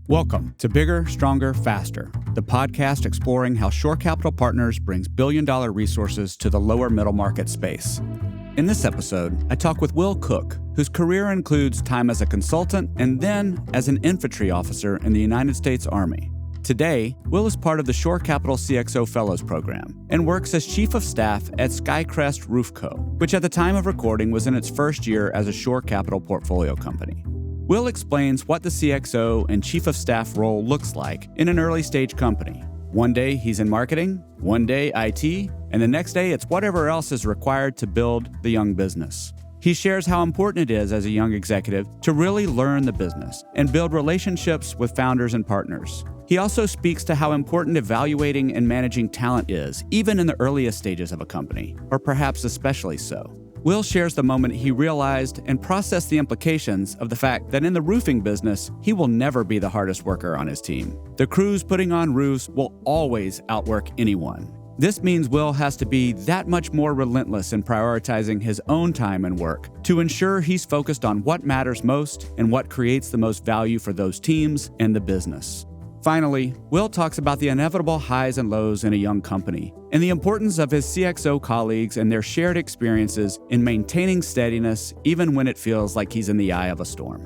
Welcome to Bigger, Stronger, Faster, the podcast exploring how Shore Capital Partners brings billion-dollar resources to the lower middle market space. In this episode, I talk with Will Cook, whose career includes time as a consultant and then as an infantry officer in the United States Army. Today, Will is part of the Shore Capital CXO Fellows Program and works as Chief of Staff at Skycrest Roof Co., which at the time of recording was in its first year as a Shore Capital portfolio company. Will explains what the CXO and Chief of Staff role looks like in an early-stage company. One day he's in marketing, one day IT, and the next day it's whatever else is required to build the young business. He shares how important it is as a young executive to really learn the business and build relationships with founders and partners. He also speaks to how important evaluating and managing talent is, even in the earliest stages of a company, or perhaps especially so. Will shares the moment he realized and processed the implications of the fact that in the roofing business, he will never be the hardest worker on his team. The crews putting on roofs will always outwork anyone. This means Will has to be that much more relentless in prioritizing his own time and work to ensure he's focused on what matters most and what creates the most value for those teams and the business. Finally, Will talks about the inevitable highs and lows in a young company and the importance of his CXO colleagues and their shared experiences in maintaining steadiness even when it feels like he's in the eye of a storm.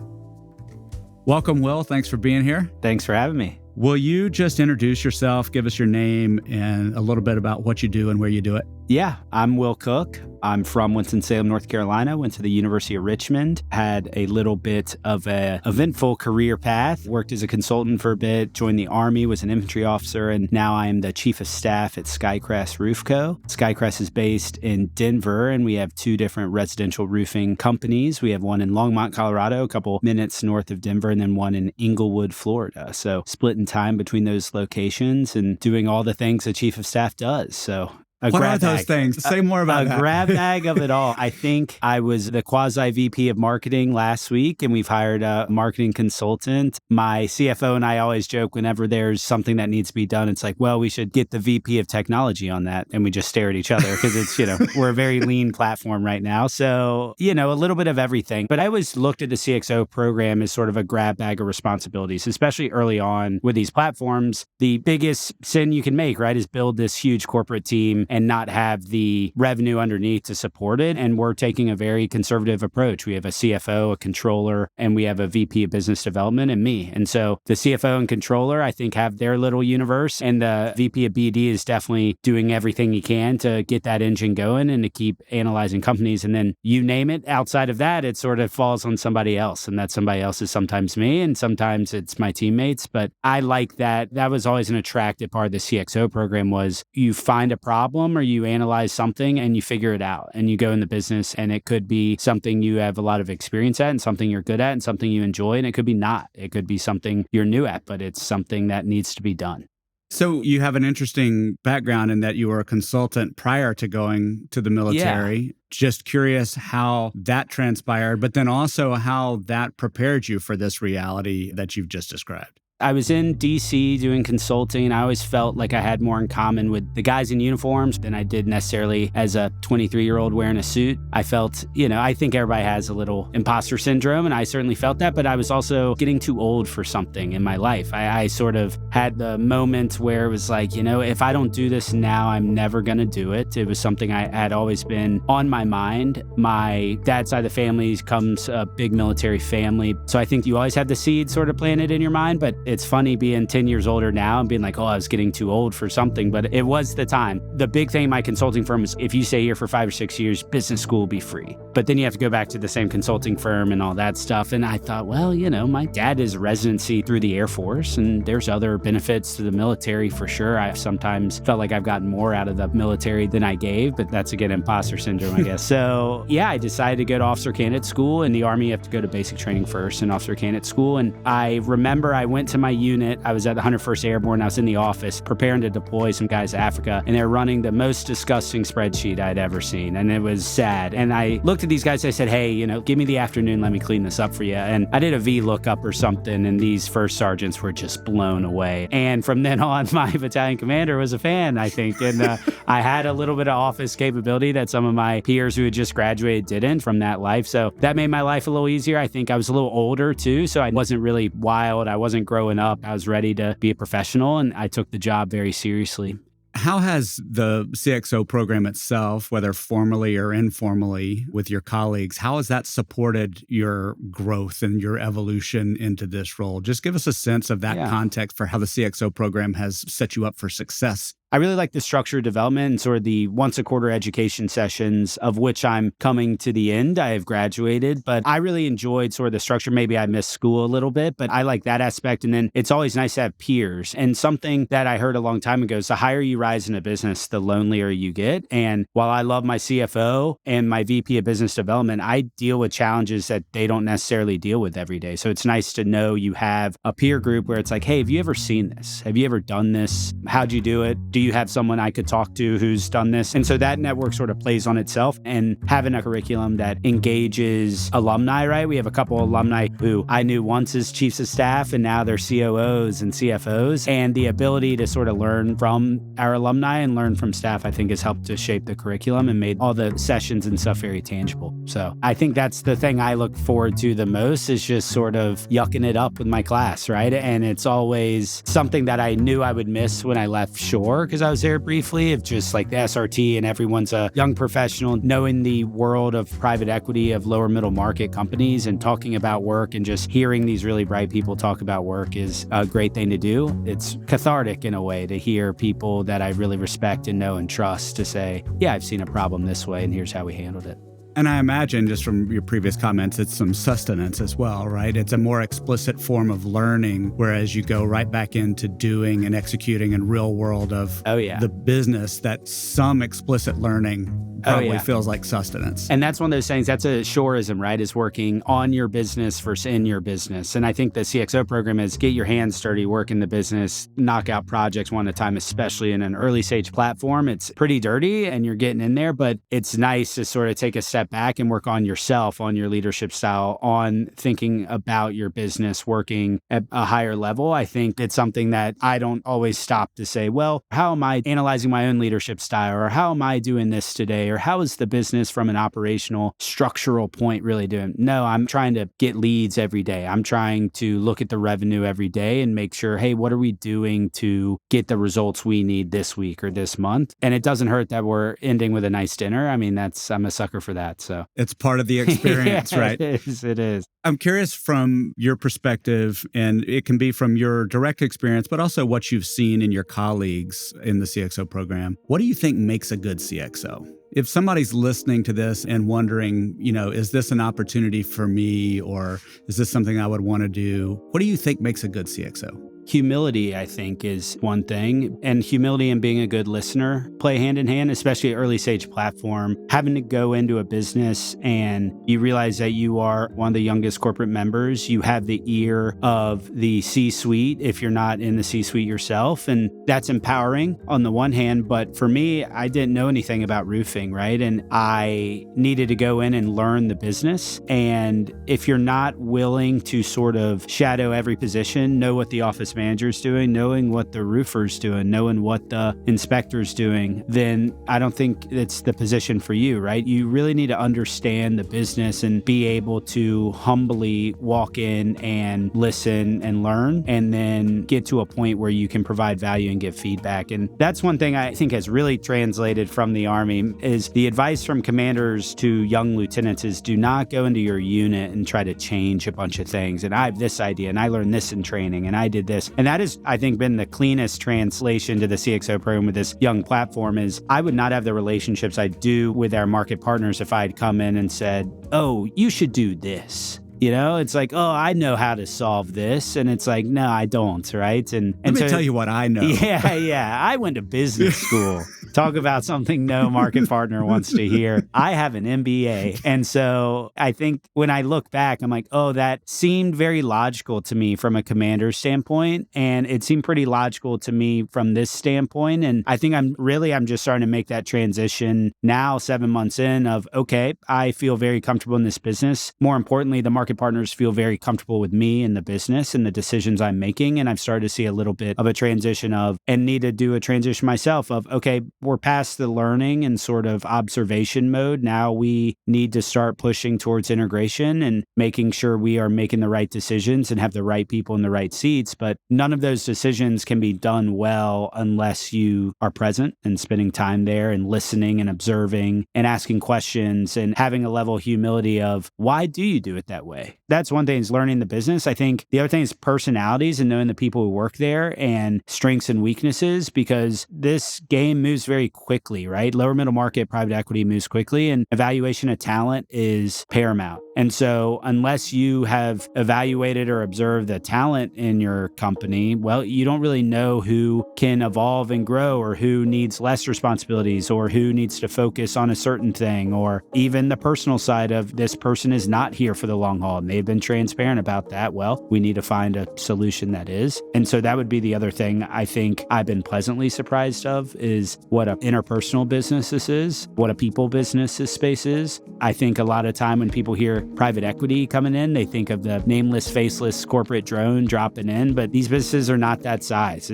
Welcome, Will. Thanks for being here. Thanks for having me. Will you just introduce yourself, give us your name, and a little bit about what you do and where you do it? Yeah, I'm Will Cook. I'm from Winston-Salem, North Carolina, went to the University of Richmond, had a little bit of an eventful career path, worked as a consultant for a bit, joined the Army, was an infantry officer, and now I am the Chief of Staff at Skycrest Roof Co. Skycrest is based in Denver, and we have two different residential roofing companies. We have one in Longmont, Colorado, a couple minutes north of Denver, and then one in Inglewood, Florida. So split in time between those locations and doing all the things a Chief of Staff does. So what are those things? Say more about that. A grab bag of it all. I think I was the quasi-VP of marketing last week, and we've hired a marketing consultant. My CFO and I always joke whenever there's something that needs to be done, it's like, well, we should get the VP of technology on that. And we just stare at each other because it's, we're a very lean platform right now. So, a little bit of everything. But I always looked at the CXO program as sort of a grab bag of responsibilities, especially early on with these platforms. The biggest sin you can make, right, is build this huge corporate team and not have the revenue underneath to support it. And we're taking a very conservative approach. We have a CFO, a controller, and we have a VP of business development and me. And so the CFO and controller, I think, have their little universe. And the VP of BD is definitely doing everything he can to get that engine going and to keep analyzing companies. And then you name it, outside of that, it sort of falls on somebody else. And that somebody else is sometimes me and sometimes it's my teammates. But I like that. That was always an attractive part of the CXO program was you find a problem or you analyze something and you figure it out and you go in the business, and it could be something you have a lot of experience at and something you're good at and something you enjoy, and it could be not. It could be something you're new at, but it's something that needs to be done. So you have an interesting background in that you were a consultant prior to going to the military. Yeah. Just curious how that transpired, but then also how that prepared you for this reality that you've just described. I was in DC doing consulting. I always felt like I had more in common with the guys in uniforms than I did necessarily as a 23-year-old wearing a suit. I felt, I think everybody has a little imposter syndrome, and I certainly felt that, but I was also getting too old for something in my life. I sort of had the moment where it was like, if I don't do this now, I'm never going to do it. It was something I had always been on my mind. My dad's side of the family comes a big military family, so I think you always have the seed sort of planted in your mind, but it's funny being 10 years older now and being like, I was getting too old for something, but it was the time. The big thing in my consulting firm is if you stay here for 5 or 6 years, business school will be free. But then you have to go back to the same consulting firm and all that stuff. And I thought, my dad is residency through the Air Force, and there's other benefits to the military for sure. I sometimes felt like I've gotten more out of the military than I gave, but that's again, imposter syndrome, I guess. So yeah, I decided to go to officer candidate school. In the Army, you have to go to basic training first and officer candidate school. And I remember I went to my unit. I was at the 101st Airborne. I was in the office preparing to deploy some guys to Africa, and they're running the most disgusting spreadsheet I'd ever seen. And it was sad. And I looked at to these guys, I said, hey, give me the afternoon, let me clean this up for you. And I did a V lookup or something, and these first sergeants were just blown away. And from then on, my battalion commander was a fan, I think. And I had a little bit of office capability that some of my peers who had just graduated didn't from that life. So that made my life a little easier. I think I was a little older too, so I wasn't really wild. I wasn't growing up. I was ready to be a professional, and I took the job very seriously. How has the CXO program itself, whether formally or informally with your colleagues, how has that supported your growth and your evolution into this role? Just give us a sense of that context for how the CXO program has set you up for success. I really like the structured development and sort of the once a quarter education sessions, of which I'm coming to the end. I have graduated, but I really enjoyed sort of the structure. Maybe I missed school a little bit, but I like that aspect. And then it's always nice to have peers. And something that I heard a long time ago is the higher you rise in a business, the lonelier you get. And while I love my CFO and my VP of business development, I deal with challenges that they don't necessarily deal with every day. So it's nice to know you have a peer group where it's like, hey, have you ever seen this? Have you ever done this? How'd you do it? Do you have someone I could talk to who's done this? And so that network sort of plays on itself, and having a curriculum that engages alumni, right? We have a couple alumni who I knew once as chiefs of staff, and now they're COOs and CFOs. And the ability to sort of learn from our alumni and learn from staff, I think, has helped to shape the curriculum and made all the sessions and stuff very tangible. So I think that's the thing I look forward to the most, is just sort of yucking it up with my class, right? And it's always something that I knew I would miss when I left shore, because I was there briefly, of just like the SRT and everyone's a young professional, knowing the world of private equity, of lower middle market companies, and talking about work and just hearing these really bright people talk about work is a great thing to do. It's cathartic in a way to hear people that I really respect and know and trust to say, yeah, I've seen a problem this way and here's how we handled it. And I imagine, just from your previous comments, it's some sustenance as well, right? It's a more explicit form of learning, whereas you go right back into doing and executing in real world of the business, that some explicit learning probably feels like sustenance. And that's one of those things, that's a shoreism, right? Is working on your business versus in your business. And I think the CXO program is get your hands dirty, work in the business, knock out projects one at a time, especially in an early stage platform. It's pretty dirty and you're getting in there, but it's nice to sort of take a step back and work on yourself, on your leadership style, on thinking about your business, working at a higher level. I think it's something that I don't always stop to say, well, how am I analyzing my own leadership style? Or how am I doing this today? Or how is the business from an operational structural point really doing? No, I'm trying to get leads every day. I'm trying to look at the revenue every day and make sure, hey, what are we doing to get the results we need this week or this month? And it doesn't hurt that we're ending with a nice dinner. I mean, I'm a sucker for that. So it's part of the experience, right? It is. I'm curious from your perspective, and it can be from your direct experience, but also what you've seen in your colleagues in the CXO program. What do you think makes a good CXO? If somebody's listening to this and wondering, is this an opportunity for me, or is this something I would want to do? What do you think makes a good CXO? Humility, I think, is one thing. And humility and being a good listener play hand in hand, especially an early stage platform. Having to go into a business and you realize that you are one of the youngest corporate members. You have the ear of the C-suite if you're not in the C-suite yourself. And that's empowering on the one hand. But for me, I didn't know anything about roofing, right? And I needed to go in and learn the business. And if you're not willing to sort of shadow every position, know what the office manager's doing, knowing what the roofer's doing, knowing what the inspector's doing, then I don't think it's the position for you, right? You really need to understand the business and be able to humbly walk in and listen and learn, and then get to a point where you can provide value and give feedback. And that's one thing I think has really translated from the Army, is the advice from commanders to young lieutenants is do not go into your unit and try to change a bunch of things. And I have this idea and I learned this in training and I did this. And that has, I think, been the cleanest translation to the CXO program with this young platform. Is I would not have the relationships I do with our market partners if I'd come in and said, oh, you should do this. It's like, oh, I know how to solve this. And it's like, no, I don't, right? And let me tell you what I know. Yeah. I went to business school. Talk about something no market partner wants to hear. I have an MBA. And so I think when I look back, I'm like, oh, that seemed very logical to me from a commander standpoint. And it seemed pretty logical to me from this standpoint. And I think I'm just starting to make that transition now, 7 months in of, okay, I feel very comfortable in this business. More importantly, the market partners feel very comfortable with me and the business and the decisions I'm making. And I've started to see a little bit of a transition and need to do a transition myself of, okay, we're past the learning and sort of observation mode. Now we need to start pushing towards integration and making sure we are making the right decisions and have the right people in the right seats. But none of those decisions can be done well unless you are present and spending time there and listening and observing and asking questions and having a level of humility of, why do you do it that way? That's one thing, is learning the business. I think the other thing is personalities and knowing the people who work there and strengths and weaknesses, because this game moves very quickly, right? Lower middle market private equity moves quickly, and evaluation of talent is paramount. And so unless you have evaluated or observed the talent in your company, well, you don't really know who can evolve and grow, or who needs less responsibilities, or who needs to focus on a certain thing, or even the personal side of, this person is not here for the long haul and they've been transparent about that. Well, we need to find a solution that is. And so that would be the other thing I think I've been pleasantly surprised of, is what an interpersonal business this is, what a people business this space is. I think a lot of time when people hear private equity coming in, they think of the nameless, faceless corporate drone dropping in, but these businesses are not that size.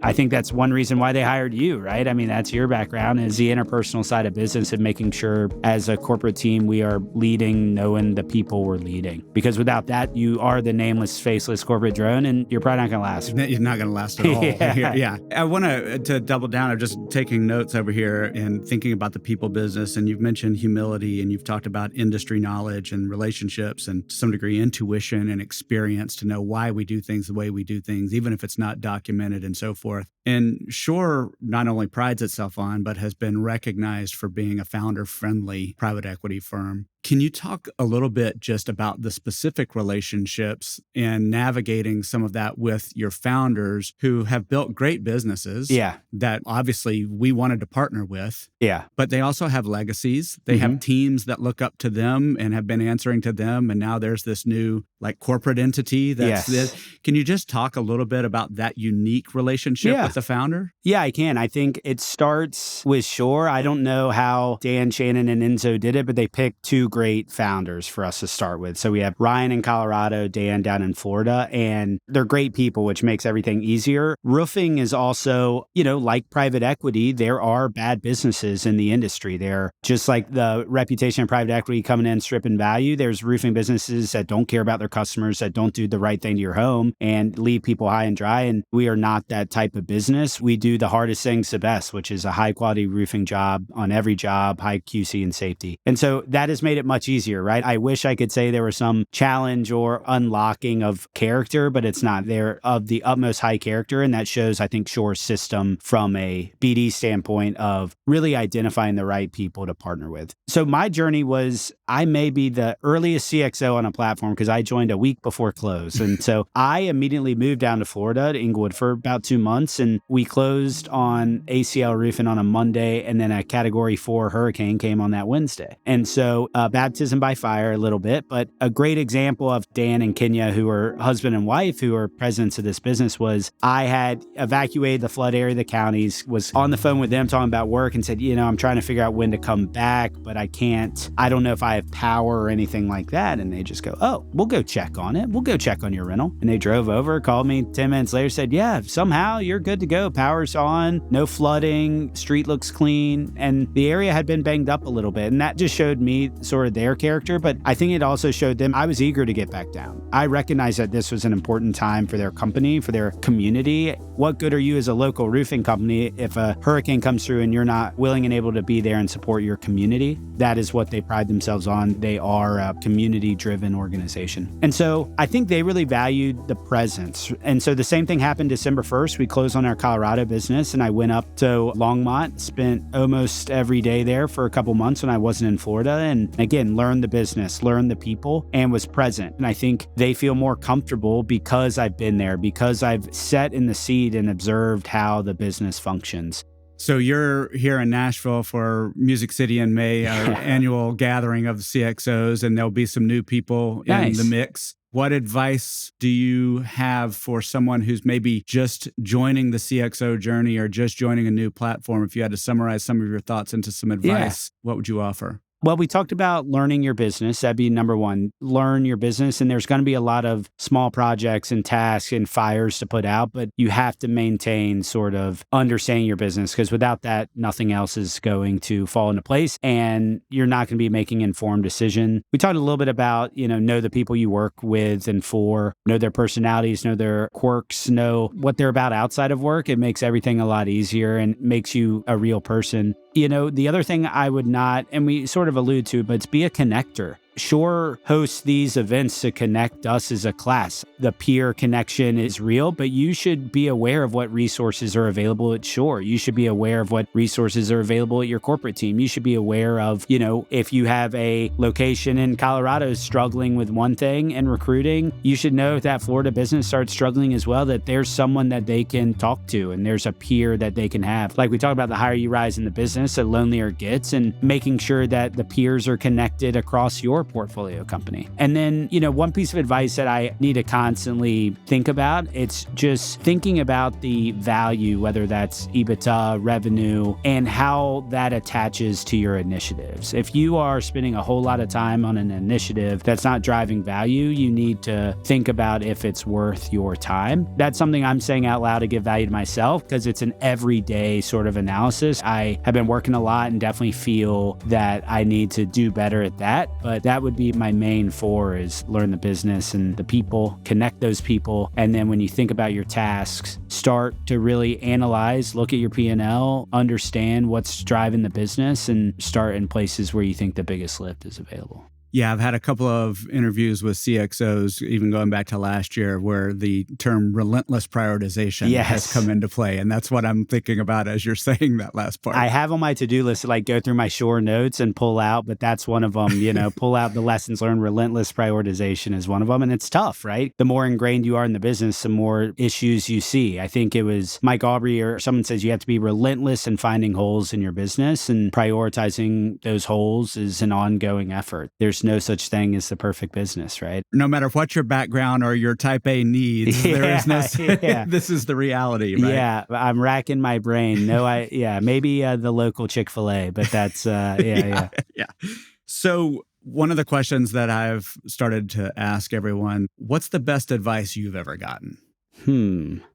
I think that's one reason why they hired you, right? I mean, that's your background, is the interpersonal side of business and making sure as a corporate team, we are leading, knowing the people we're leading. Because without that, you are the nameless, faceless corporate drone, and you're probably not going to last. You're not going to last at all. Yeah. Yeah. I want to double down. I'm just taking notes over here and thinking about the people business. And you've mentioned humility, and you've talked about industry knowledge and relationships, and to some degree intuition and experience to know why we do things the way we do things, even if it's not documented and so forth. And Shore not only prides itself on, but has been recognized for being a founder-friendly private equity firm. Can you talk a little bit just about the specific relationships and navigating some of that with your founders who have built great businesses that obviously we wanted to partner with, but they also have legacies. They have teams that look up to them and have been answering to them. And now there's this new corporate entity that's this. Can you just talk a little bit about that unique relationship with the founder? Yeah, I can. I think it starts with Shore. I don't know how Dan, Shannon, and Enzo did it, but they picked two great founders for us to start with. So we have Ryan in Colorado, Dan down in Florida, and they're great people, which makes everything easier. Roofing is also, like private equity, there are bad businesses in the industry. They're just like the reputation of private equity coming in, stripping value. There's roofing businesses that don't care about their customers, that don't do the right thing to your home and leave people high and dry. And we are not that type of business. We do the hardest things the best, which is a high quality roofing job on every job, high QC and safety. And so that has made it much easier, right? I wish I could say there was some challenge or unlocking of character, but it's not. They're of the utmost high character. And that shows, I think, Shore's system from a BD standpoint of really identifying the right people to partner with. So my journey was, I may be the earliest CXO on a platform because I joined a week before close. And so I immediately moved down to Florida, to Inglewood, for about 2 months. And we closed on ACL roofing on a Monday. And then a Category 4 hurricane came on that Wednesday. And so baptism by fire a little bit, but a great example of Dan and Kenya, who are husband and wife, who are presidents of this business, was I had evacuated the flood area of the counties, was on the phone with them talking about work and said, I'm trying to figure out when to come back, but I don't know if I have power or anything like that. And they just go, oh, we'll go check on it. We'll go check on your rental. And they drove over, called me 10 minutes later, said, yeah, somehow you're good to go. Power's on, no flooding, street looks clean. And the area had been banged up a little bit. And that just showed me sort of their character. But I think it also showed them I was eager to get back down. I recognized that this was an important time for their company, for their community. What good are you as a local roofing company if a hurricane comes through and you're not willing and able to be there and support your community? That is what they pride themselves on. They are a community-driven organization. And so I think they really valued the presence. And so the same thing happened December 1st. We closed on our Colorado business and I went up to Longmont, spent almost every day there for a couple months when I wasn't in Florida. And again, learned the business, learned the people, and was present. And I think they feel more comfortable because I've been there, because I've sat in the seat and observed how the business functions. So you're here in Nashville for Music City in May, our annual gathering of the CXOs, and there'll be some new people in the mix. What advice do you have for someone who's maybe just joining the CXO journey or just joining a new platform? If you had to summarize some of your thoughts into some advice, what would you offer? Well, we talked about learning your business. That'd be number one. Learn your business. And there's going to be a lot of small projects and tasks and fires to put out, but you have to maintain sort of understanding your business, because without that, nothing else is going to fall into place and you're not going to be making informed decision. We talked a little bit about, know the people you work with and for, know their personalities, know their quirks, know what they're about outside of work. It makes everything a lot easier and makes you a real person. The other thing I would not, and we sort of allude to, but it's be a connector. Sure, host these events to connect us as a class. The peer connection is real, but you should be aware of what resources are available at Shore. You should be aware of what resources are available at your corporate team. You should be aware of, if you have a location in Colorado struggling with one thing and recruiting, you should know if that Florida business starts struggling as well, that there's someone that they can talk to and there's a peer that they can have. Like we talked about, the higher you rise in the business, the lonelier it gets, and making sure that the peers are connected across your portfolio company. And then, one piece of advice that I need to constantly think about, it's just thinking about the value, whether that's EBITDA, revenue, and how that attaches to your initiatives. If you are spending a whole lot of time on an initiative that's not driving value, you need to think about if it's worth your time. That's something I'm saying out loud to give value to myself, because it's an everyday sort of analysis. I have been working a lot and definitely feel that I need to do better at that, but that would be my main four, is learn the business and the people, connect those people. And then when you think about your tasks, start to really analyze, look at your P&L, understand what's driving the business, and start in places where you think the biggest lift is available. Yeah, I've had a couple of interviews with CXOs, even going back to last year, where the term relentless prioritization has come into play. And that's what I'm thinking about as you're saying that last part. I have on my to-do list to go through my Shore notes and pull out, but that's one of them, pull out the lessons learned. Relentless prioritization is one of them. And it's tough, right? The more ingrained you are in the business, the more issues you see. I think it was Mike Aubrey or someone says you have to be relentless in finding holes in your business, and prioritizing those holes is an ongoing effort. There's no such thing as the perfect business, right? No matter what your background or your type A needs, there is no, this is the reality, right? Yeah, I'm racking my brain. Maybe the local Chick-fil-A, but that's, yeah. So one of the questions that I've started to ask everyone, what's the best advice you've ever gotten?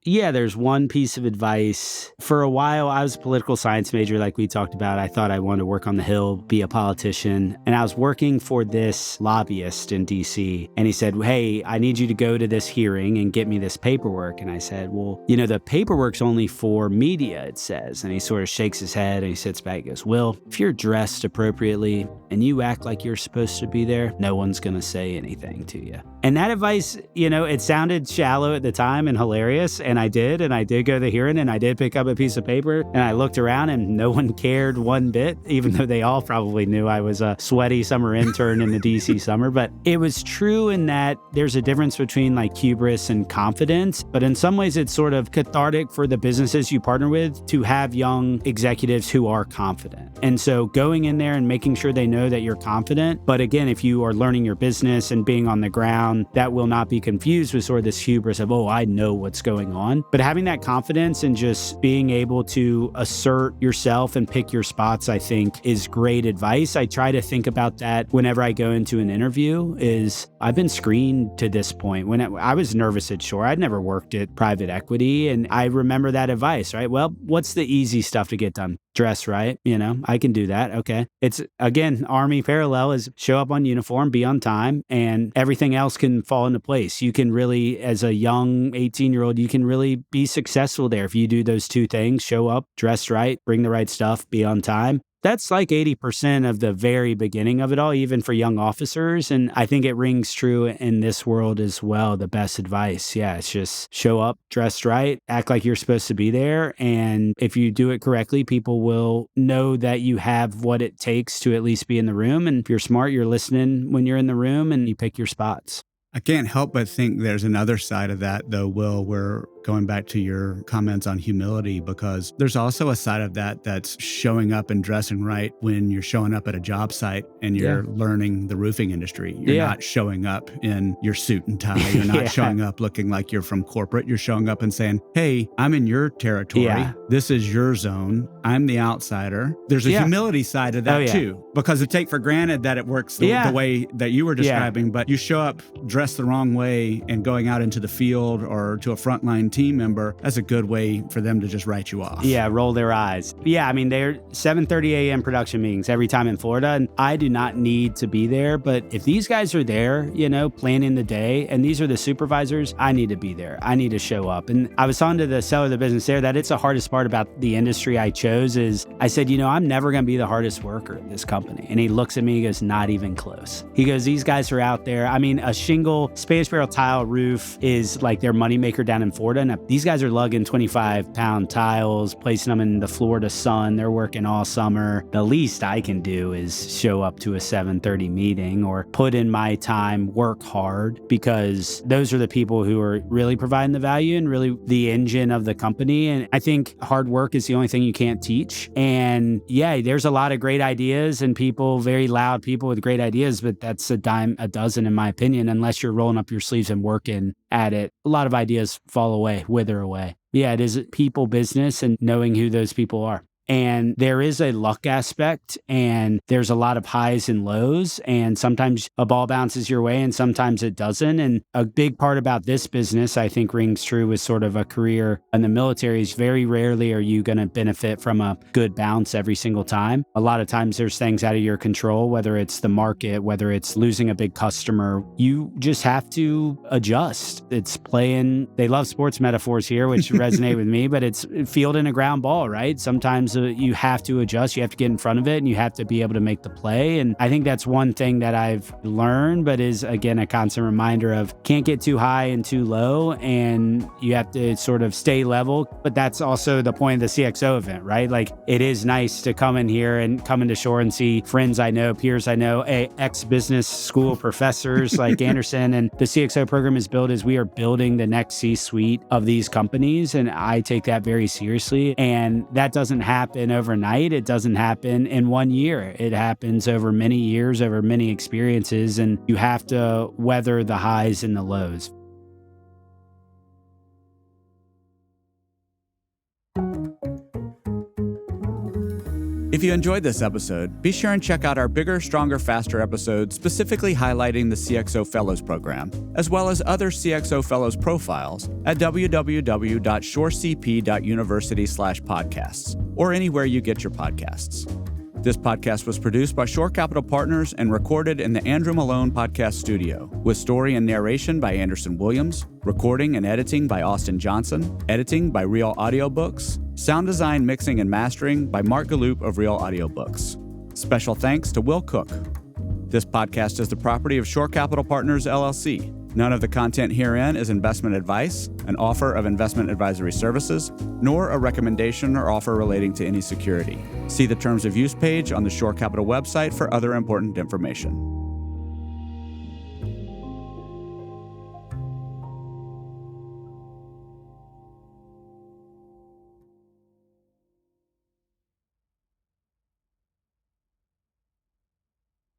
Yeah, there's one piece of advice. For a while, I was a political science major, like we talked about. I thought I wanted to work on the Hill, be a politician. And I was working for this lobbyist in DC. And he said, hey, I need you to go to this hearing and get me this paperwork. And I said, well, the paperwork's only for media, it says. And he sort of shakes his head and he sits back and goes, well, if you're dressed appropriately and you act like you're supposed to be there, no one's going to say anything to you. And that advice, it sounded shallow at the time and hilarious. And I did go to the hearing, and I did pick up a piece of paper, and I looked around and no one cared one bit, even though they all probably knew I was a sweaty summer intern in the DC summer. But it was true in that there's a difference between hubris and confidence. But in some ways, it's sort of cathartic for the businesses you partner with to have young executives who are confident. And so going in there and making sure they know that you're confident. But again, if you are learning your business and being on the ground, that will not be confused with sort of this hubris of, oh, I know what's going on. But having that confidence and just being able to assert yourself and pick your spots, I think, is great advice. I try to think about that whenever I go into an interview. Is I've been screened to this point. When I was nervous at Shore, I'd never worked at private equity, and I remember that advice, right? Well, what's the easy stuff to get done? Dress right, I can do that. Okay. It's, again, Army parallel is show up on uniform, be on time, and everything else can fall into place. You can really, as a young 18-year-old, you can really be successful there if you do those two things: show up, dress right, bring the right stuff, be on time. That's 80% of the very beginning of it all, even for young officers. And I think it rings true in this world as well. The best advice, it's just show up, dress right, act like you're supposed to be there. And if you do it correctly, people will know that you have what it takes to at least be in the room. And if you're smart, you're listening when you're in the room and you pick your spots. I can't help but think there's another side of that, though, Will, where going back to your comments on humility, because there's also a side of that that's showing up and dressing right when you're showing up at a job site and you're learning the roofing industry. You're not showing up in your suit and tie. You're not showing up looking like you're from corporate. You're showing up and saying, hey, I'm in your territory. Yeah. This is your zone. I'm the outsider. There's a humility side of that too, because you take for granted that it works the way that you were describing, but you show up dressed the wrong way and going out into the field or to a frontline team member, that's a good way for them to just write you off. Yeah, roll their eyes. Yeah, I mean, they're 7:30 a.m. production meetings every time in Florida, and I do not need to be there, but if these guys are there, planning the day, and these are the supervisors, I need to be there. I need to show up. And I was talking to the seller of the business there that it's the hardest part about the industry I chose is, I said, I'm never going to be the hardest worker at this company. And he looks at me, he goes, not even close. He goes, these guys are out there. I mean, a shingle Spanish barrel tile roof is like their moneymaker down in Florida. And these guys are lugging 25-pound tiles, placing them in the Florida sun. They're working all summer. The least I can do is show up to a 7:30 meeting or put in my time, work hard, because those are the people who are really providing the value and really the engine of the company. And I think hard work is the only thing you can't teach. And there's a lot of great ideas and people, very loud people with great ideas, but that's a dime a dozen in my opinion, unless you're rolling up your sleeves and working at it. A lot of ideas fall away, wither away. Yeah, it is people business and knowing who those people are. And there is a luck aspect, and there's a lot of highs and lows, and sometimes a ball bounces your way and sometimes it doesn't. And a big part about this business, I think, rings true with sort of a career in the military is very rarely are you going to benefit from a good bounce every single time. A lot of times there's things out of your control, whether it's the market, whether it's losing a big customer. You just have to adjust. It's playing, they love sports metaphors here, which resonate with me, but it's fielding a ground ball, right? Sometimes you have to adjust, you have to get in front of it, and you have to be able to make the play. And I think that's one thing that I've learned, but is again a constant reminder of can't get too high and too low, and you have to sort of stay level. But that's also the point of the CXO event, right? Like it is nice to come in here and come into shore and see friends I know, peers I know, ex-business school professors like Anderson. And the CXO program is built as we are building the next C-suite of these companies, and I take that very seriously. And that doesn't happen overnight. It doesn't happen in 1 year. It happens over many years, over many experiences, and you have to weather the highs and the lows. If you enjoyed this episode, be sure and check out our Bigger, Stronger, Faster episode specifically highlighting the CXO Fellows Program, as well as other CXO Fellows profiles at www.shorecp.university/podcasts or anywhere you get your podcasts. This podcast was produced by Shore Capital Partners and recorded in the Andrew Malone Podcast Studio, with story and narration by Anderson Williams, recording and editing by Austin Johnson, editing by Real Audiobooks, sound design, mixing, and mastering by Mark Galloop of Real Audiobooks. Special thanks to Will Cook. This podcast is the property of Shore Capital Partners, LLC. None of the content herein is investment advice, an offer of investment advisory services, nor a recommendation or offer relating to any security. See the Terms of Use page on the Shore Capital website for other important information.